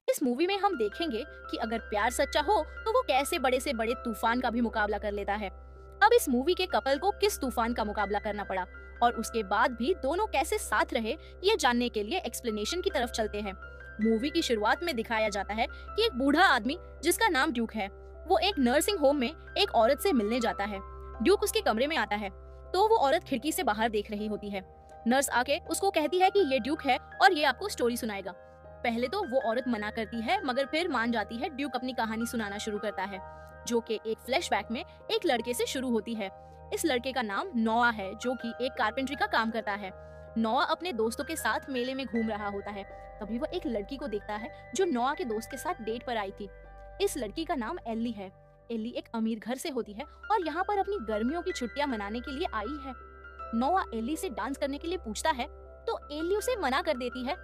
इस मूवी में हम देखेंगे कि अगर प्यार सच्चा हो तो वो कैसे बड़े से बड़े तूफान का भी मुकाबला कर लेता है। अब इस मूवी के कपल को किस तूफान का मुकाबला करना पड़ा और उसके बाद भी दोनों कैसे साथ रहे, ये जानने के लिए एक्सप्लेनेशन की तरफ चलते हैं। मूवी की शुरुआत में दिखाया जाता है कि एक बूढ़ा आदमी जिसका नाम ड्यूक है, वो एक नर्सिंग होम में एक औरत से मिलने जाता है। ड्यूक उसके कमरे में आता है तो वो औरत खिड़की से बाहर देख रही होती है। नर्स आके उसको कहती है कि ये ड्यूक है और ये आपको स्टोरी सुनाएगा। पहले तो वो औरत मना करती है मगर फिर मान जाती है। ड्यूक अपनी कहानी सुनाना शुरू करता है जो कि एक फ्लैशबैक में एक लड़के से शुरू होती है। इस लड़के का नाम नोआ है जो कि एक कारपेंटरी का काम करता है। नोआ अपने दोस्तों के साथ मेले में घूम रहा होता है, तभी वो एक लड़की को देखता है जो नोआ के दोस्त के साथ डेट पर आई थी। इस लड़की का नाम एल्ली है। एल्ली एक अमीर घर से होती है और यहाँ पर अपनी गर्मियों की छुट्टियां मनाने के लिए आई है। नोआ एल्ली से डांस करने के लिए पूछता है तो एल्ली उसे मना कर देती है।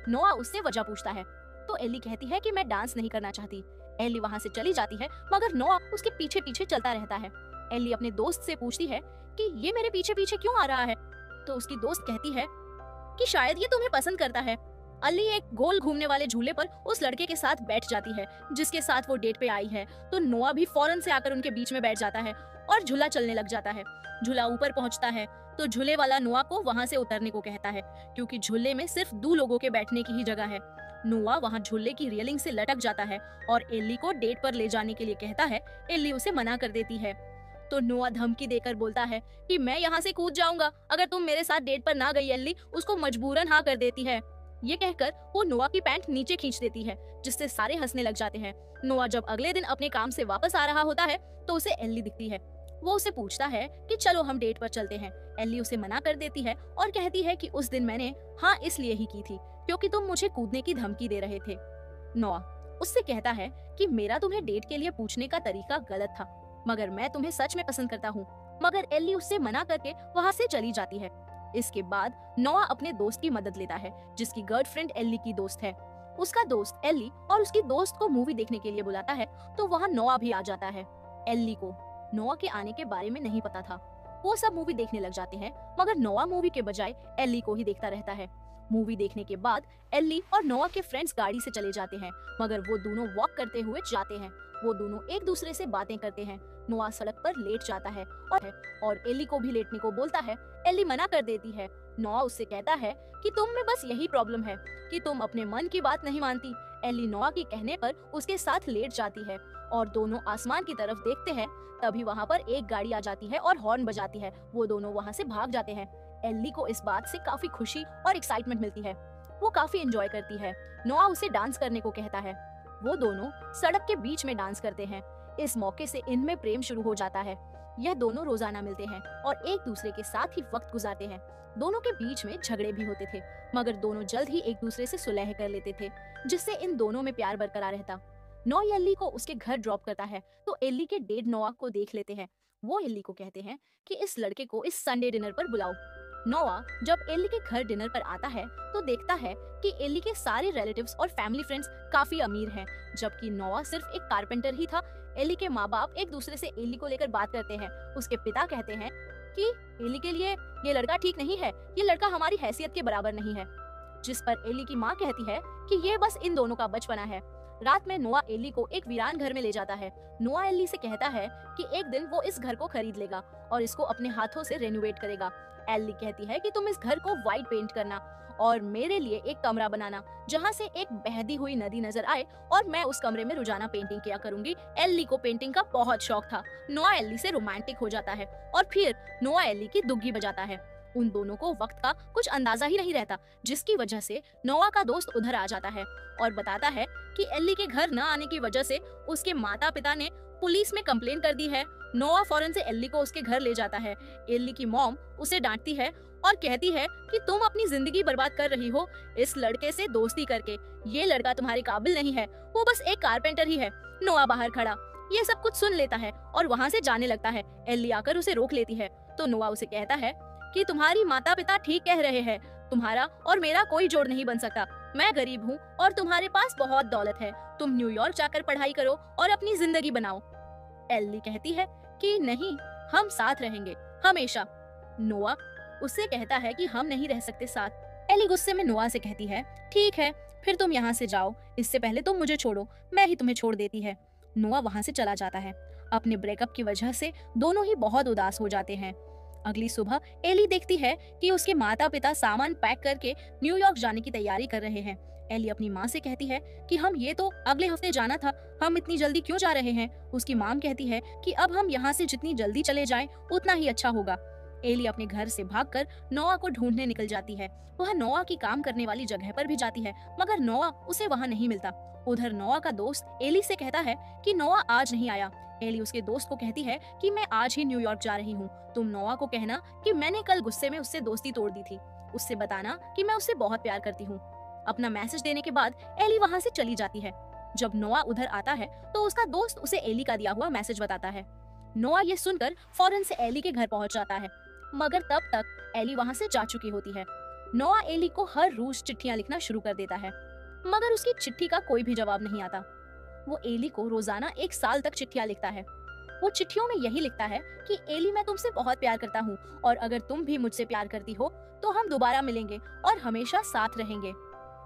नोआ उससे वजह पूछता है तो एल्ली कहती है कि मैं डांस नहीं करना चाहती। एल्ली वहाँ से चली जाती है मगर नोआ उसके पीछे पीछे चलता रहता है। एल्ली अपने दोस्त से पूछती है कि ये मेरे पीछे पीछे क्यों आ रहा है, तो उसकी दोस्त कहती है कि शायद ये तुम्हें पसंद करता है। अली एक गोल घूमने वाले झूले पर उस लड़के के साथ बैठ जाती है जिसके साथ वो डेट पे आई है, तो नोआ भी फौरन से आकर उनके बीच में बैठ जाता है और झूला चलने लग जाता है। झूला ऊपर पहुंचता है तो झूले वाला नोआ को वहां से उतरने को कहता है क्योंकि झूले में सिर्फ 2 लोगों के बैठने की ही जगह है। नोआ वहां झूले की रेलिंग से लटक जाता है और एल्ली को डेट पर ले जाने के लिए कहता है। एल्ली उसे मना कर देती है तो नोआ धमकी देकर बोलता है कि मैं यहाँ से कूद जाऊंगा अगर तुम मेरे साथ डेट पर ना गई। एल्ली उसको मजबूरन हाँ कर देती है। ये कहकर वो नोआ की पैंट नीचे खींच देती है जिससे सारे हंसने लग जाते हैं। नोआ जब अगले दिन अपने काम से वापस आ रहा होता है तो उसे एल्ली दिखती है। वो उसे पूछता है कि चलो हम डेट पर चलते हैं। एल्ली उसे मना कर देती है और कहती है कि उस दिन मैंने हाँ इसलिए ही की थी क्योंकि तुम मुझे कूदने की धमकी दे रहे थे। नोआ उससे कहता है कि मेरा तुम्हें डेट के लिए पूछने का तरीका गलत था मगर मैं तुम्हें सच में पसंद करता हूँ। मगर एल्ली उससे मना करके वहाँ से चली जाती है। इसके बाद नोआ अपने दोस्त की मदद लेता है जिसकी गर्लफ्रेंड एल्ली की दोस्त है। उसका दोस्त एल्ली और उसकी दोस्त को मूवी देखने के लिए बुलाता है तो वहाँ नोआ भी आ जाता है। एल्ली को नोआ के आने के बारे में नहीं पता था। वो सब मूवी देखने लग जाते हैं मगर नोआ मूवी के बजाय एल्ली को ही देखता रहता है। मूवी देखने के बाद एल्ली और नोआ के फ्रेंड्स गाड़ी से चले जाते हैं मगर वो दोनों वॉक करते हुए जाते हैं। वो दोनों एक दूसरे से बातें करते हैं। नोआ सड़क पर लेट जाता है और एल्ली को भी लेटने को बोलता है। एल्ली मना कर देती है। नोआ उससे कहता है कि तुम में बस यही प्रॉब्लम है कि तुम अपने मन की बात नहीं मानती। एल्ली नोआ के कहने पर उसके साथ लेट जाती है और दोनों आसमान की तरफ देखते हैं। तभी वहाँ पर एक गाड़ी आ जाती है और हॉर्न बजाती है। वो दोनों वहाँ से भाग जाते हैं। एल्ली को इस बात से काफी खुशी और एक्साइटमेंट मिलती है। वो काफी एंजॉय करती है। नोआ उसे डांस करने को कहता है। वो दोनों सड़क के बीच में डांस करते हैं। इस मौके से इनमें प्रेम शुरू हो जाता है। यह दोनों रोजाना मिलते हैं और एक दूसरे के साथ ही वक्त गुजारते हैं। दोनों के बीच में झगड़े भी होते थे मगर दोनों जल्द ही एक दूसरे से सुलह कर लेते थे जिससे इन दोनों में प्यार बरकरार रहता। नोआ एल्ली को उसके घर ड्रॉप करता है तो एल्ली के डेट नोआ को देख लेते हैं। वो एल्ली को कहते हैं कि इस लड़के को इस संडे डिनर पर बुलाओ। नोआ जब एल्ली के घर डिनर पर आता है तो देखता है कि एल्ली के सारे रिलेटिव्स और फैमिली फ्रेंड्स काफी अमीर हैं, जबकि नोआ सिर्फ एक कारपेंटर ही था। एल्ली के माँ बाप एक दूसरे से एल्ली को लेकर बात करते हैं। उसके पिता कहते हैं कि एल्ली के लिए ये लड़का ठीक नहीं है, ये लड़का हमारी हैसियत के बराबर नहीं है। जिस पर एल्ली की माँ कहती है कि ये बस इन दोनों का बचपना है। रात में नोआ एल्ली को एक वीरान घर में ले जाता है। नोआ एल्ली से कहता है कि एक दिन वो इस घर को खरीद लेगा और इसको अपने हाथों से रेनोवेट करेगा। एल्ली कहती है कि तुम इस घर को व्हाइट पेंट करना और मेरे लिए एक कमरा बनाना जहाँ से एक बहती हुई नदी नजर आए और मैं उस कमरे में रोजाना पेंटिंग किया करूंगी। एल्ली को पेंटिंग का बहुत शौक था। नोआ एल्ली से रोमांटिक हो जाता है और फिर नोआ एल्ली की दुग्गी बजाता है। उन दोनों को वक्त का कुछ अंदाजा ही नहीं रहता जिसकी वजह से नोआ का दोस्त उधर आ जाता है और बताता है कि एल्ली के घर न आने की वजह से उसके माता पिता ने पुलिस में कंप्लेन कर दी है। नोआ फौरन से एल्ली को उसके घर ले जाता है। एल्ली की मॉम उसे डांटती है और कहती है कि तुम अपनी जिंदगी बर्बाद कर रही हो इस लड़के से दोस्ती करके। ये लड़का तुम्हारे काबिल नहीं है, वो बस एक कारपेंटर ही है। नोआ बाहर खड़ा ये सब कुछ सुन लेता है और वहाँ से जाने लगता है। एल्ली आकर उसे रोक लेती है तो नोआ उसे कहता है कि तुम्हारी माता पिता ठीक कह रहे हैं, तुम्हारा और मेरा कोई जोड़ नहीं बन सकता। मैं गरीब हूँ और तुम्हारे पास बहुत दौलत है। तुम न्यूयॉर्क जाकर पढ़ाई करो और अपनी जिंदगी बनाओ। एल्ली कहती है कि नहीं, हम साथ रहेंगे हमेशा। नोआ उससे कहता है कि हम नहीं रह सकते साथ। एल्ली गुस्से में नोआ से कहती है ठीक है, फिर तुम यहाँ से जाओ, इससे पहले तुम मुझे छोड़ो, मैं ही तुम्हें छोड़ देती है। नोआ वहाँ से चला जाता है। अपने ब्रेकअप की वजह से दोनों ही बहुत उदास हो जाते हैं। अगली सुबह एली देखती है कि उसके माता पिता सामान पैक करके न्यूयॉर्क जाने की तैयारी कर रहे हैं। एली अपनी माँ से कहती है कि हम ये तो अगले हफ्ते जाना था, हम इतनी जल्दी क्यों जा रहे हैं। उसकी माँ कहती है कि अब हम यहाँ से जितनी जल्दी चले जाएं उतना ही अच्छा होगा। एली अपने घर से भागकर नोआ को ढूंढने निकल जाती है। वह नोआ की काम करने वाली जगह पर भी जाती है, मगर नोआ उसे वहाँ नहीं मिलता। उधर नोआ का दोस्त एली से कहता है कि नोआ आज नहीं आया। एली उसके दोस्त को कहती है कि मैं आज ही न्यूयॉर्क जा रही हूँ, तुम नोआ को कहना कि मैंने कल गुस्से में उससे दोस्ती तोड़ दी थी, उससे बताना कि मैं उससे बहुत प्यार करती हूँ। अपना मैसेज देने के बाद एली वहाँ से चली जाती है। जब नोआ उधर आता है तो उसका दोस्त उसे एली का दिया हुआ मैसेज बताता है। नोआ ये सुनकर फौरन से एली के घर पहुँच जाता है, मगर तब तक एली वहाँ से जा चुकी होती है। नोआ एली को हर रोज चिट्ठियां लिखना शुरू कर देता है, मगर उसकी चिट्ठी का कोई भी जवाब नहीं आता। वो एली को रोजाना 1 साल तक चिट्ठियां लिखता है। वो चिट्ठियों में यही लिखता है कि एली, मैं तुमसे बहुत प्यार करता हूँ और अगर तुम भी मुझसे प्यार करती हो तो हम दोबारा मिलेंगे और हमेशा साथ रहेंगे।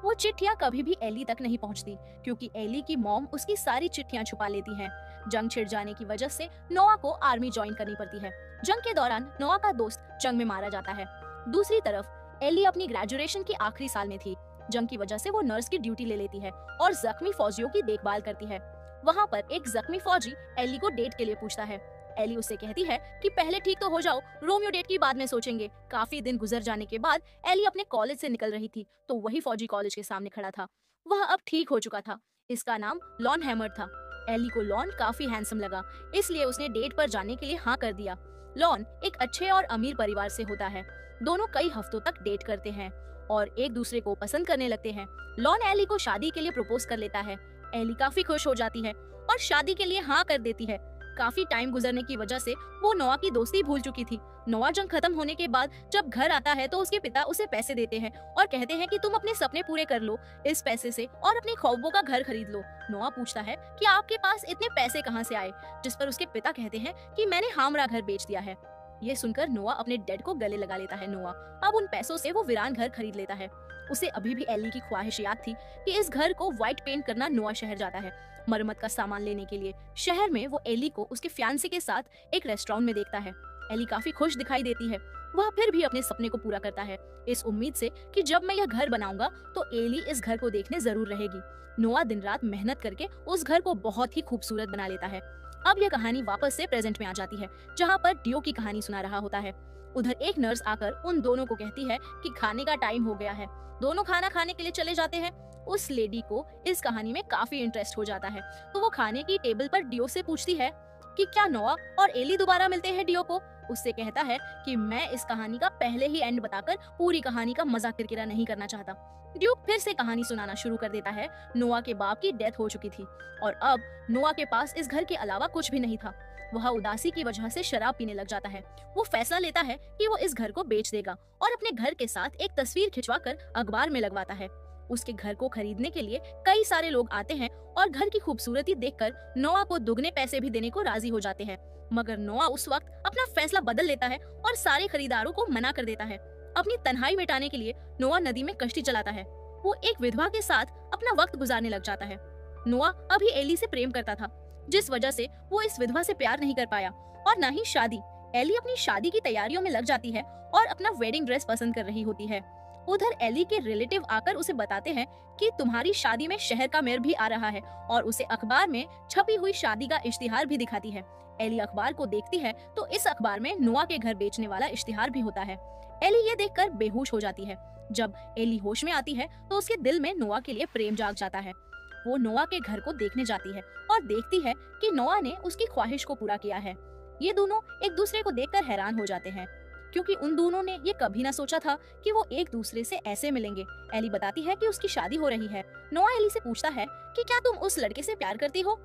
वो चिट्ठियां कभी भी एली तक नहीं पहुंचती, क्योंकि एली की मॉम उसकी सारी चिट्ठियां छुपा लेती हैं। जंग छिड़ जाने की वजह से नोआ को आर्मी ज्वाइन करनी पड़ती है। जंग के दौरान नोआ का दोस्त जंग में मारा जाता है। दूसरी तरफ एली अपनी ग्रेजुएशन के आखिरी साल में थी। जंग की वजह से वो नर्स की ड्यूटी ले लेती है और जख्मी फौजियों की देखभाल करती है। वहाँ पर एक जख्मी फौजी एली को डेट के लिए पूछता है। एली उससे कहती है कि पहले ठीक तो हो जाओ, रोमियो डेट की बाद में सोचेंगे। काफी दिन गुजर जाने के बाद एली अपने कॉलेज से निकल रही थी तो वही फौजी कॉलेज के सामने खड़ा था। वह अब ठीक हो चुका था। इसका नाम लॉन हैमर था। एली को लॉन काफी हैंडसम लगा, इसलिए उसने डेट पर जाने के लिए हाँ कर दिया। लॉन एक अच्छे और अमीर परिवार से होता है। दोनों कई हफ्तों तक डेट करते हैं और एक दूसरे को पसंद करने लगते हैं। लॉन एली को शादी के लिए प्रपोज कर लेता है। एली काफी खुश हो जाती है और शादी के लिए हाँ कर देती है। काफी टाइम गुजरने की वजह से वो नोआ की दोस्ती भूल चुकी थी। नोआ जंग खत्म होने के बाद जब घर आता है तो उसके पिता उसे पैसे देते हैं और कहते हैं कि तुम अपने सपने पूरे कर लो इस पैसे से और अपने ख्वाबों का घर खरीद लो। नोआ पूछता है कि आपके पास इतने पैसे कहाँ से आए, जिस पर उसके पिता कहते हैं कि मैंने हामरा घर बेच दिया है। ये सुनकर नोआ अपने डैड को गले लगा लेता है। नोआ अब उन पैसों से वो वीरान घर खरीद लेता है। उसे अभी भी एली की ख्वाहिश याद थी कि इस घर को व्हाइट पेंट करना। नोआ शहर जाता है मरम्मत का सामान लेने के लिए। शहर में वो एली को उसके फियांसे के साथ एक रेस्टोरेंट में देखता है। एली काफी खुश दिखाई देती है। वह फिर भी अपने सपने को पूरा करता है, इस उम्मीद से कि जब मैं यह घर बनाऊंगा तो एली इस घर को देखने जरूर रहेगी। नोआ दिन रात मेहनत करके उस घर को बहुत ही खूबसूरत बना लेता है। अब यह कहानी वापस से प्रेजेंट में आ जाती है, जहाँ पर डियो की कहानी सुना रहा होता है। उधर एक नर्स आकर उन दोनों को कहती है कि खाने का टाइम हो गया है। दोनों खाना खाने के लिए चले जाते हैं। उस लेडी को इस कहानी में काफी इंटरेस्ट हो जाता है, तो वो खाने की टेबल पर डियो से पूछती है कि क्या नोआ और एली दोबारा मिलते हैं। डियो को उससे कहता है कि मैं इस कहानी का पहले ही एंड बताकर पूरी कहानी का मजाक किरकिरा नहीं करना चाहता। ड्यूक फिर से कहानी सुनाना शुरू कर देता है। नोआ के बाप की डेथ हो चुकी थी और अब नोआ के पास इस घर के अलावा कुछ भी नहीं था। वह उदासी की वजह से शराब पीने लग जाता है। वो फैसला लेता है कि वो इस घर को बेच देगा और अपने घर के साथ एक तस्वीर खिंचवाकर अखबार में लगवाता है। उसके घर को खरीदने के लिए कई सारे लोग आते हैं और घर की खूबसूरती देखकर नोआ को दुगने पैसे भी देने को राजी हो जाते हैं। मगर नोआ उस वक्त अपना फैसला बदल लेता है और सारे खरीदारों को मना कर देता है। अपनी तन्हाई मिटाने के लिए नोआ नदी में कश्ती चलाता है। वो एक विधवा के साथ अपना वक्त गुजारने लग जाता है। नोआ अभी एली से प्रेम करता था, जिस वजह से वो इस विधवा से प्यार नहीं कर पाया और न ही शादी। एली अपनी शादी की तैयारियों में लग जाती है और अपना वेडिंग ड्रेस पसंद कर रही होती है। उधर एली के रिलेटिव आकर उसे बताते हैं कि तुम्हारी शादी में शहर का मेयर भी आ रहा है और उसे अखबार में छपी हुई शादी का इश्तिहार भी दिखाती है। एली अखबार को देखती है तो इस अखबार में नोआ के घर बेचने वाला इश्तिहार भी होता है। एली ये देखकर बेहोश हो जाती है। जब एली होश में आती है तो उसके दिल में नोआ के लिए प्रेम जाग जाता है। वो नोआ के घर को देखने जाती है और देखती है कि नोआ ने उसकी ख्वाहिश को पूरा किया है। ये दोनों एक दूसरे को देखकर हैरान हो जाते हैं, क्योंकि उन दोनों ने ये कभी ना सोचा था कि वो एक दूसरे से ऐसे मिलेंगे। एली बताती है कि उसकी शादी हो रही है। नोआ एली से पूछता है कि क्या तुम उस लड़के से प्यार करती हो।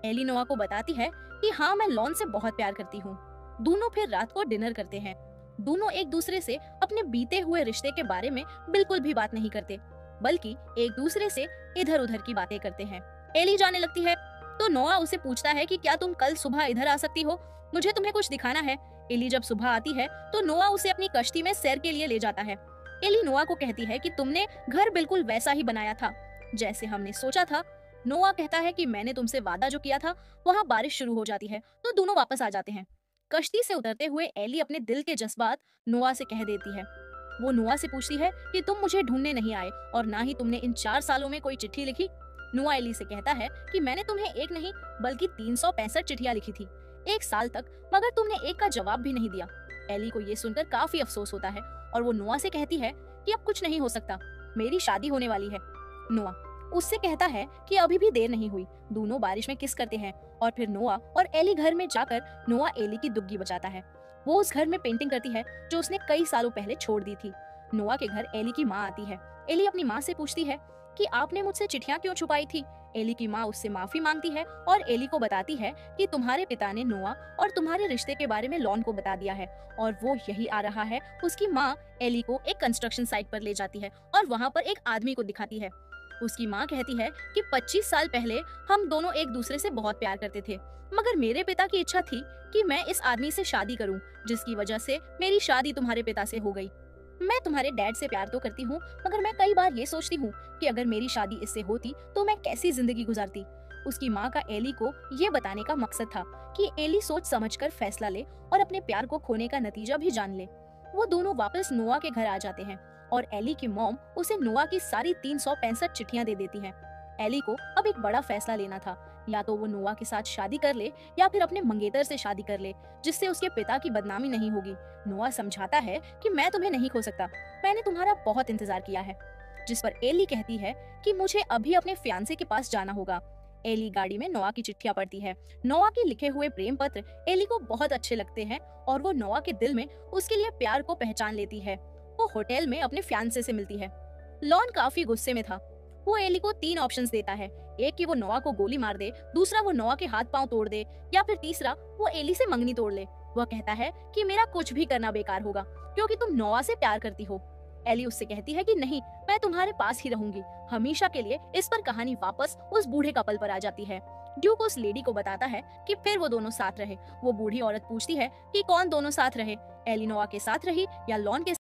एली नोआ को बताती है कि हाँ, मैं लॉन से बहुत प्यार करती हूँ। दोनों फिर रात को डिनर करते हैं। दोनों एक दूसरे से अपने बीते हुए रिश्ते के बारे में बिल्कुल भी बात नहीं करते, बल्कि एक दूसरे से इधर उधर की बातें करते हैं। एली जाने लगती है तो नोआ उसे पूछता है कि क्या तुम कल सुबह इधर आ सकती हो, मुझे तुम्हें कुछ दिखाना है। एली जब सुबह आती है तो नोआ उसे अपनी कश्ती में सैर के लिए ले जाता है। एली नोआ को कहती है कि तुमने घर बिल्कुल वैसा ही बनाया था जैसे हमने सोचा था। नोआ कहता है कि मैंने तुमसे वादा जो किया था, वहाँ बारिश शुरू हो जाती है तो दोनों वापस आ जाते हैं। कश्ती से उतरते हुए एली अपने दिल के जज्बात नोआ से कह देती है। वो नोआ से पूछती है कि तुम मुझे ढूंढने नहीं आए और ना ही तुमने इन 4 सालों में कोई चिट्ठी लिखी। नोआ एली से कहता है कि मैंने तुम्हें एक नहीं बल्कि 365 चिट्ठियां लिखी थी, 1 साल तक, मगर तुमने एक का जवाब भी नहीं दिया। एली को ये सुनकर काफी अफसोस होता है और वो नोआ से कहती है कि अब कुछ नहीं हो सकता, मेरी शादी होने वाली है। नोआ उससे कहता है कि अभी भी देर नहीं हुई। दोनों बारिश में किस करते हैं और फिर नोआ और एली घर में जाकर नोआ एली की दुग्गी बचाता है। वो उस घर में पेंटिंग करती है जो उसने कई सालों पहले छोड़ दी थी। नोआ के घर एली की माँ आती है। एली अपनी माँ से पूछती है कि आपने मुझसे चिट्ठियां क्यों छुपाई थी। एली की माँ उससे माफी मांगती है और एली को बताती है कि तुम्हारे पिता ने नोआ और तुम्हारे रिश्ते के बारे में लॉन को बता दिया है और वो यही आ रहा है। उसकी माँ एली को एक कंस्ट्रक्शन साइट पर ले जाती है और वहाँ पर एक आदमी को दिखाती है। उसकी माँ कहती है कि 25 साल पहले हम दोनों एक दूसरे से बहुत प्यार करते थे, मगर मेरे पिता की इच्छा थी कि मैं इस आदमी से शादी करूं, जिसकी वजह से मेरी शादी तुम्हारे पिता से हो गई। मैं तुम्हारे डैड से प्यार तो करती हूँ, मगर मैं कई बार ये सोचती हूँ कि अगर मेरी शादी इससे होती तो मैं कैसी जिंदगी गुजारती। उसकी माँ का एली को ये बताने का मकसद था कि एली सोच समझकर फैसला ले और अपने प्यार को खोने का नतीजा भी जान ले। वो दोनों वापस नोआ के घर आ जाते हैं और एली की मॉम उसे नोआ की सारी 365 चिट्ठियां दे देती हैं। एली को अब एक बड़ा फैसला लेना था, या तो वो नोआ के साथ शादी कर ले या फिर अपने मंगेतर से शादी कर ले, जिससे उसके पिता की बदनामी नहीं होगी। नोआ समझाता है कि मैं तुम्हें नहीं खो सकता, मैंने तुम्हारा बहुत इंतजार किया है। जिस पर एली कहती है कि मुझे अभी अपने फियांसे के पास जाना होगा। एली गाड़ी में नोआ की चिट्ठियां पढ़ती है। नोआ के लिखे हुए प्रेम पत्र एली को बहुत अच्छे लगते हैं और वो नोआ के दिल में उसके लिए प्यार को पहचान लेती है। वो होटल में अपने फियांसे से मिलती है। लॉन काफी गुस्से में था। वो एली को 3 ऑप्शंस देता है, एक कि वो नोआ को गोली मार दे, दूसरा वो नोआ के हाथ पांव तोड़ दे, या फिर तीसरा वो एली से मंगनी तोड़ ले। वह कहता है कि मेरा कुछ भी करना बेकार होगा क्योंकि तुम नोआ से प्यार करती हो। एली उससे कहती है कि नहीं, मैं तुम्हारे पास ही रहूंगी हमेशा के लिए। इस पर कहानी वापस उस बूढ़े कपल पर आ जाती है। ड्यूक उस लेडी को बताता है कि फिर वो दोनों साथ रहे। वो बूढ़ी औरत पूछती है कि कौन दोनों साथ रहे, एली नोआ के साथ रही या लॉन के